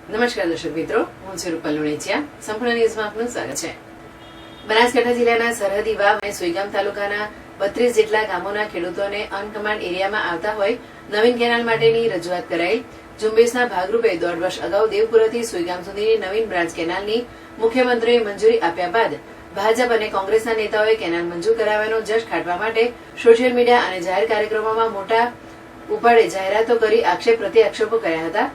નમસ્કાર દર્શક મિત્રો, હું છું રૂપલ લુણેચિયા. સંપૂર્ણ ન્યૂઝમાં આપનું સ્વાગત છે. બનાસકાંઠા જિલ્લાના સરહદી વાવ અને સુઈગામ તાલુકાના 32 જેટલા ગામોના ખેડૂતોને અનકમાન્ડ એરિયામાં આવતા હોય નવીન કેનાલ માટેની રજૂઆત કરાઈ. ઝુંબેશના ભાગરૂપે 1.5 વર્ષ અગાઉ દેવપુરાથી સુઈગામ સુધીની નવીન બ્રાન્ચ કેનાલની મુખ્યમંત્રીએ મંજૂરી આપ્યા બાદ ભાજપ અને કોંગ્રેસના નેતાઓએ કેનાલ મંજૂર કરાવવાનો જશ ખાટવા માટે સોશિયલ મીડિયા અને જાહેર કાર્યક્રમોમાં મોટા ઉપાડે જાહેરાતો કરી આક્ષેપ પ્રતિ આક્ષેપો કર્યા હતા.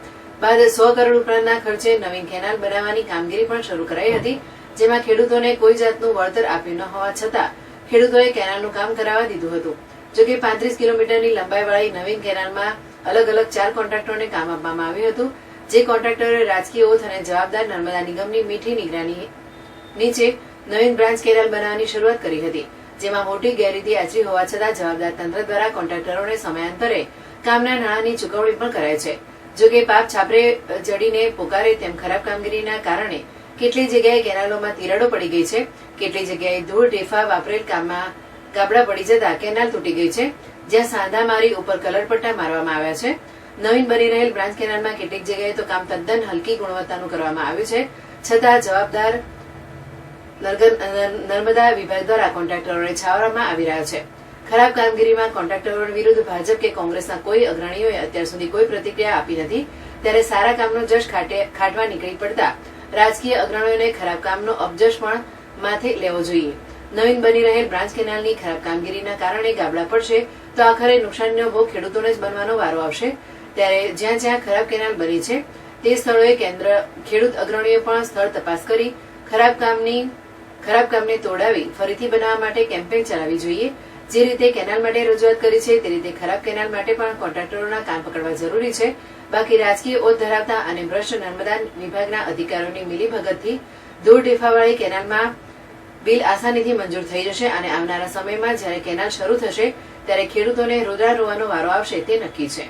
બાદ 100 કરોડ ઉપરાંતના ખર્ચે નવીન કેનાલ બનાવવાની કામગીરી પણ શરૂ કરાઈ હતી, જેમાં ખેડૂતોને કોઈ જાતનું વળતર આપ્યું ન હોવા છતાં ખેડૂતોએ કેનાલનું કામ કરાવવા દીધું હતું. જોકે 35 કિલોમીટરની લંબાઈવાળી નવીન કેનાલમાં અલગ અલગ 4 કોન્ટ્રાક્ટરોને કામ આપવામાં આવ્યું હતું, જે કોન્ટ્રાક્ટરોએ રાજકીય ઓથ અને જવાબદાર નર્મદા નિગમની મીઠી નિગરાની નીચે નવીન બ્રાન્ચ કેનાલ બનાવવાની શરૂઆત કરી હતી, જેમાં મોટી ગેરરીતિ આચરી હોવા છતાં જવાબદાર તંત્ર દ્વારા કોન્ટ્રાક્ટરોને સમયાંતરે કામના નાણાંની ચૂકવણી પણ કરાય છે. જોકે પાપ છાપરે જડીને પોકારે તેમ ખરાબ કામગીરીના કારણે કેટલી જગ્યાએ કેનાલોમાં તિરાડો પડી ગઈ છે, કેટલી જગ્યાએ ધૂળ ઢેફા વાપરેલ કામમાં ગાબડા પડી જતા કેનાલ તૂટી ગઈ છે, જ્યાં સાંધા મારી ઉપર કલરપટ્ટા મારવામાં આવ્યા છે. નવીન બની રહેલ બ્રાન્ચ કેનાલમાં કેટલીક જગ્યાએ તો કામ તદ્દન હલકી ગુણવત્તાનું કરવામાં આવ્યું છે, છતાં જવાબદાર નર્મદા વિભાગ દ્વારા કોન્ટ્રાક્ટરોને છાવરવામાં આવી રહ્યા છે. ખરાબ કામગીરીમાં કોન્ટ્રાક્ટરો વિરુદ્ધ ભાજપ કે કોંગ્રેસના કોઈ અગ્રણીઓએ અત્યાર સુધી કોઈ પ્રતિક્રિયા આપી નથી, ત્યારે સારા કામનો જશ ખાટવા નીકળી પડતા રાજકીય અગ્રણીઓને ખરાબ કામનો અબજશ પણ માથે લેવો જોઈએ. નવીન બની રહેલ બ્રાન્ચ કેનાલની ખરાબ કામગીરીના કારણે ગાબડા પડશે તો આખરે નુકસાનનો ભોગ ખેડૂતોને જ બનવાનો વારો આવશે. ત્યારે જ્યાં જ્યાં ખરાબ કેનાલ બની છે તે સ્થળોએ ખેડૂત અગ્રણીઓએ પણ સ્થળ તપાસ કરી ખરાબ કામને તોડાવી ફરીથી બનાવવા માટે કેમ્પેઈન ચલાવવી જોઈએ. જે રીતે કેનાલ માટે રજૂઆત કરી છે તે રીતે ખરાબ કેનાલ માટે પણ કોન્ટ્રાક્ટરોના કાન પકડવા જરૂરી છે. બાકી રાજકીય ઓથ ધરાવતા અને ભ્રષ્ટ નર્મદા વિભાગના અધિકારીઓની મિલીભગતથી ધૂળ ઢેફાવાળી કેનાલમાં બિલ આસાનીથી મંજૂર થઈ જશે અને આવનારા સમયમાં જ્યારે કેનાલ શરૂ થશે ત્યારે ખેડૂતોને રોદા રોવાનો વારો આવશે તે નક્કી છે.